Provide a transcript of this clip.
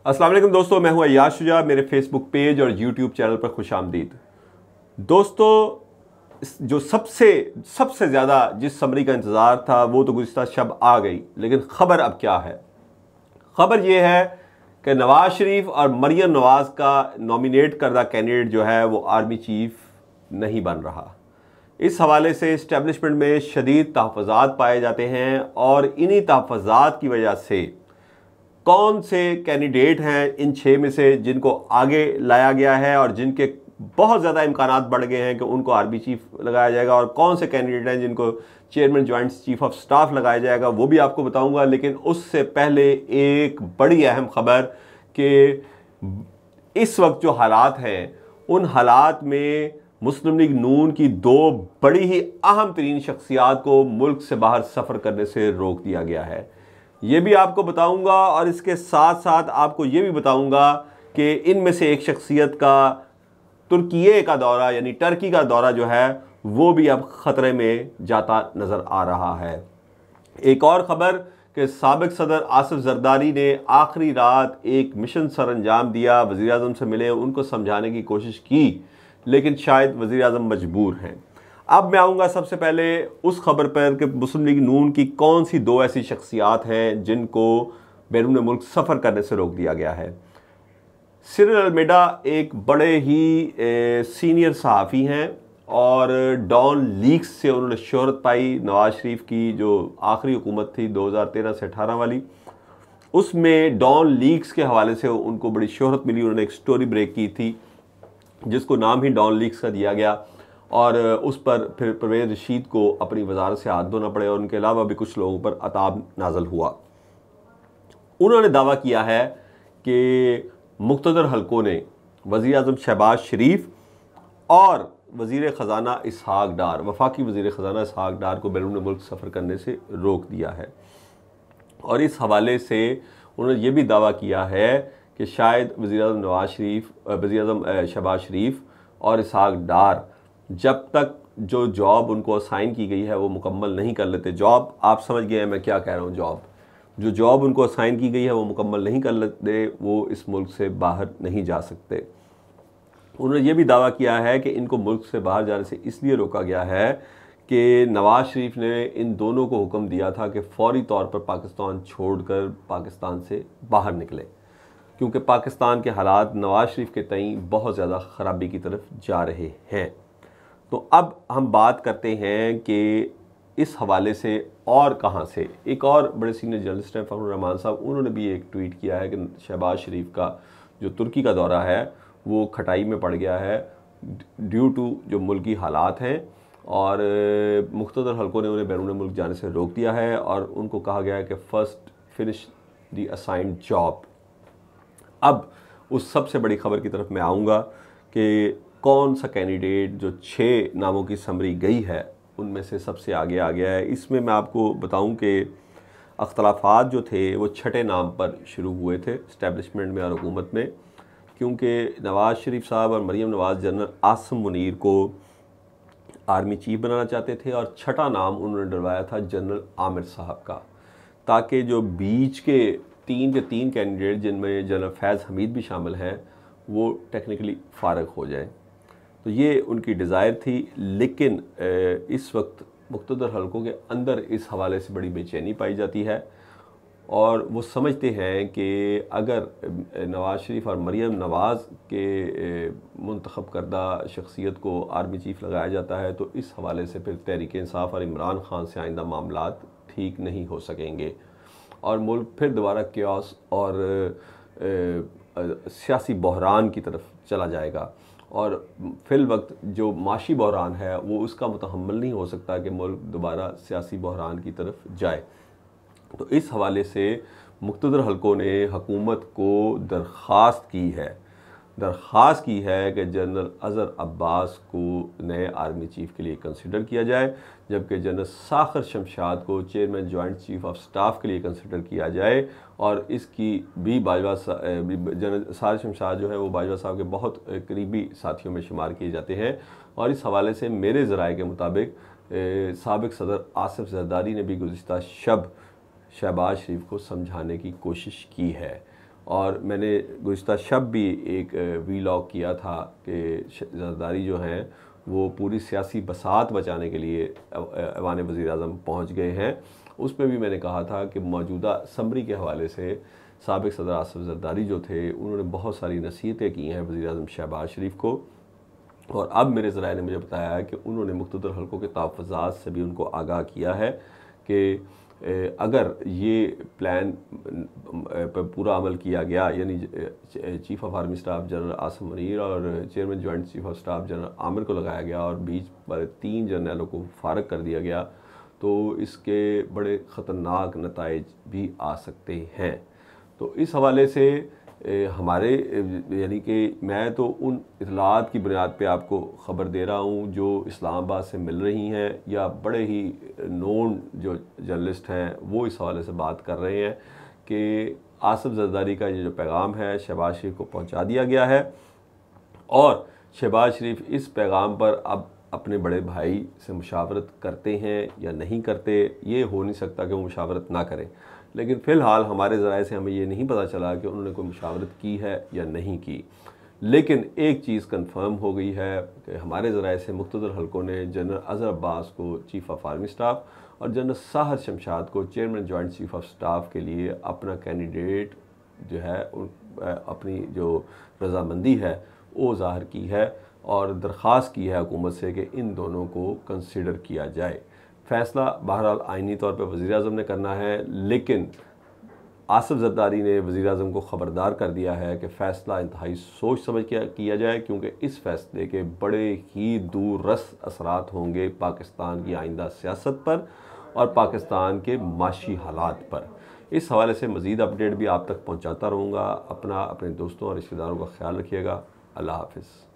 अस्सलाम वालेकुम दोस्तों, मैं हूं अय्याज शुजा। मेरे फेसबुक पेज और यूट्यूब चैनल पर खुशामदीद। दोस्तों, जो सबसे सबसे ज़्यादा जिस समरी का इंतज़ार था वो तो गुज़िश्ता शब आ गई, लेकिन ख़बर अब क्या है? ख़बर यह है कि नवाज़ शरीफ और मरियम नवाज़ का नॉमिनेट करदा कैंडिडेट जो है वो आर्मी चीफ नहीं बन रहा। इस हवाले से इस्टेब्लिशमेंट में शदीद तहफ़्फ़ुज़ात पाए जाते हैं और इन्हीं तहफ़्फ़ुज़ात की वजह से कौन से कैंडिडेट हैं इन 6 में से जिनको आगे लाया गया है और जिनके बहुत ज़्यादा इम्कानात बढ़ गए हैं कि उनको आर्मी चीफ लगाया जाएगा, और कौन से कैंडिडेट हैं जिनको chairman joint chief of staff लगाया जाएगा, वो भी आपको बताऊंगा। लेकिन उससे पहले एक बड़ी अहम खबर कि इस वक्त जो हालात हैं उन हालात में मुस्लिम लीग नून की 2 बड़ी ही अहम तरीन शख्सियात को मुल्क से बाहर सफ़र करने से रोक दिया गया है। ये भी आपको बताऊंगा और इसके साथ साथ आपको ये भी बताऊंगा कि इनमें से एक शख्सियत का तुर्किये का दौरा यानी टर्की का दौरा जो है वो भी अब ख़तरे में जाता नज़र आ रहा है। एक और ख़बर कि साबिक़ सदर आसिफ जरदारी ने आखिरी रात एक मिशन सर अंजाम दिया, वज़ीर आज़म से मिले, उनको समझाने की कोशिश की, लेकिन शायद वज़ीर आज़म मजबूर हैं। अब मैं आऊँगा सबसे पहले उस खबर पर कि मुस्लिम लीग नून की कौन सी 2 ऐसी शख्सियात हैं जिनको बैरून मुल्क सफ़र करने से रोक दिया गया है। सिरिल अलमेडा एक बड़े ही सीनियर सहाफ़ी हैं और डॉन लीक्स से उन्होंने शोहरत पाई। नवाज़ शरीफ की जो आखिरी हुकूमत थी 2013 से 18 वाली, उसमें डॉन लीक्स के हवाले से उनको बड़ी शोहरत मिली। उन्होंने एक स्टोरी ब्रेक की थी जिसको नाम ही डॉन लीक्स का दिया गया और उस पर फिर परवेज़ रशीद को अपनी वजारत से हाथ धोना पड़े और उनके अलावा भी कुछ लोगों पर अताब नाजल हुआ। उन्होंने दावा किया है कि मुख्तदर हलकों ने वज़ीर आज़म शहबाज शरीफ और वज़ीर ख़जाना इसहाक डार, वफाकी वज़ीर ख़जाना इसहाक डार को बैरून मुल्क सफ़र करने से रोक दिया है। और इस हवाले से उन्होंने ये भी दावा किया है कि शायद वज़ीर आज़म नवाज़ शरीफ, वज़ीर आज़म शहबाज शरीफ और इसहाक डार जब तक जो जॉब उनको असाइन की गई है वो मुकम्मल नहीं कर लेते, जॉब आप समझ गए हैं मैं क्या कह रहा हूँ, जो जॉब उनको असाइन की गई है वो मुकम्मल नहीं कर लेते, वो इस मुल्क से बाहर नहीं जा सकते। उन्होंने ये भी दावा किया है कि इनको मुल्क से बाहर जाने से इसलिए रोका गया है कि नवाज़ शरीफ ने इन दोनों को हुक्म दिया था कि फौरी तौर पर पाकिस्तान छोड़कर पाकिस्तान से बाहर निकले, क्योंकि पाकिस्तान के हालात नवाज़ शरीफ के तई बहुत ज़्यादा ख़राबी की तरफ जा रहे हैं। तो अब हम बात करते हैं कि इस हवाले से और कहाँ से एक और बड़े सीनियर जर्नलिस्ट हैं फ़खरुर रहमान साहब, उन्होंने भी एक ट्वीट किया है कि शहबाज शरीफ का जो तुर्की का दौरा है वो खटाई में पड़ गया है ड्यू टू जो मुल्की हालात हैं और मुख्तदर हलकों ने उन्हें बैरून मुल्क जाने से रोक दिया है और उनको कहा गया है कि फ़र्स्ट फिनिश दी असाइंड जॉब। अब उस सबसे बड़ी खबर की तरफ मैं आऊँगा कि कौन सा कैंडिडेट जो 6 नामों की समरी गई है उनमें से सबसे आगे आ गया है। इसमें मैं आपको बताऊं कि अख्तलाफात जो थे वो 6ठे नाम पर शुरू हुए थे इस्टेब्लिशमेंट में और हुकूमत में, क्योंकि नवाज़ शरीफ साहब और मरियम नवाज़ जनरल आसिम मुनीर को आर्मी चीफ बनाना चाहते थे और 6ठा नाम उन्होंने डलवाया था जनरल आमिर साहब का, ताकि जो बीच के 3 कैंडिडेट जिनमें जनरल फैज़ हमीद भी शामिल हैं वो टेक्निकली फ़ारग हो जाए। तो ये उनकी डिज़ायर थी, लेकिन इस वक्त मुख्तदर हलकों के अंदर इस हवाले से बड़ी बेचैनी पाई जाती है और वो समझते हैं कि अगर नवाज़ शरीफ और मरियम नवाज़ के मुंतखब करदा शख्सियत को आर्मी चीफ लगाया जाता है तो इस हवाले से फिर तहरीक इंसाफ और इमरान खान से आइंदा मामलात ठीक नहीं हो सकेंगे और मुल्क फिर दोबारा क्यास और सियासी बहरान की तरफ चला जाएगा और फिल वक्त जो माशी बहरान है वो उसका मुतहम्मल नहीं हो सकता कि मुल्क दोबारा सियासी बहरान की तरफ जाए। तो इस हवाले से मुख्तदर हलकों ने हुकूमत को दरख्वास्त की है कि जनरल अज़हर अब्बास को नए आर्मी चीफ के लिए कंसिडर किया जाए, जबकि जनरल साखर शमशाद को chairman joint chief of staff के लिए कंसिडर किया जाए। और इसकी भी बाजवा जनरल साखर शमशाद जो है वो बाजवा साहब के बहुत करीबी साथियों में शुमार किए जाते हैं और इस हवाले से मेरे ज़राए के मुताबिक साबिक़ सदर आसिफ जरदारी ने भी गुज़िश्ता शब शहबाज शरीफ को समझाने की कोशिश की है और मैंने गुज़िश्ता शब भी एक वीलॉग किया था कि ज़रदारी जो हैं वो पूरी सियासी बसात बचाने के लिए ऐवान वज़ीर-ए-आज़म पहुँच गए हैं। उसमें भी मैंने कहा था कि मौजूदा असम्बली के हवाले से साबिक़ सदर आसिफ ज़रदारी जो थे उन्होंने बहुत सारी नसीहतें की हैं वज़ीर-ए-आज़म शहबाज शरीफ को, और अब मेरे ज़राए ने मुझे बताया है कि उन्होंने मुख्तलिफ़ हलकों के तहफ़्फ़ुज़ात से भी उनको आगाह किया है कि अगर ये प्लान पर पूरा अमल किया गया, यानी chief of army staff general Asim Munir और chairman joint chief of staff general Aamir को लगाया गया और बीच वाले 3 जनरलों को फ़ारग कर दिया गया, तो इसके बड़े ख़तरनाक नताइज भी आ सकते हैं। तो इस हवाले से हमारे यानी कि मैं तो उन इतलात की बुनियाद पे आपको ख़बर दे रहा हूँ जो इस्लामाबाद से मिल रही हैं, या बड़े ही नोन जो जर्नलिस्ट हैं वो इस हवाले से बात कर रहे हैं कि आसिफ ज़रदारी का ये जो पैगाम है शहबाज शरीफ को पहुँचा दिया गया है, और शहबाज शरीफ इस पैगाम पर अब अपने बड़े भाई से मुशावरत करते हैं या नहीं करते। ये हो नहीं सकता कि वो मुशावरत ना करें, लेकिन फ़िलहाल हमारे ज़राए से हमें ये नहीं पता चला कि उन्होंने कोई मुशावरत की है या नहीं की। लेकिन एक चीज़ कंफर्म हो गई है कि हमारे ज़राए से मुख्तलिफ़ हलकों ने जनरल अज़हर अब्बास को चीफ़ ऑफ आर्मी स्टाफ और जनरल साहर शमशाद को chairman joint chief of staff के लिए अपना कैंडिडेट जो है अपनी जो रज़ामंदी है वो ज़ाहिर की है, और दरख्वास्त की है हुकूमत से कि इन दोनों को कंसिडर किया जाए। फ़ैसला बहरहाल आइनी तौर पर वज़ीर-ए-आज़म ने करना है, लेकिन आसिफ ज़रदारी ने वज़ीर-ए-आज़म को ख़बरदार कर दिया है कि फ़ैसला इंतहाई सोच समझ के किया जाए, क्योंकि इस फ़ैसले के बड़े ही दूररस असरात होंगे पाकिस्तान की आइंदा सियासत पर और पाकिस्तान के माशी हालात पर। इस हवाले से मज़ीद अपडेट भी आप तक पहुँचाता रहूँगा। अपने दोस्तों और रिश्तेदारों का ख्याल रखिएगा। अल्लाह हाफ़िज़।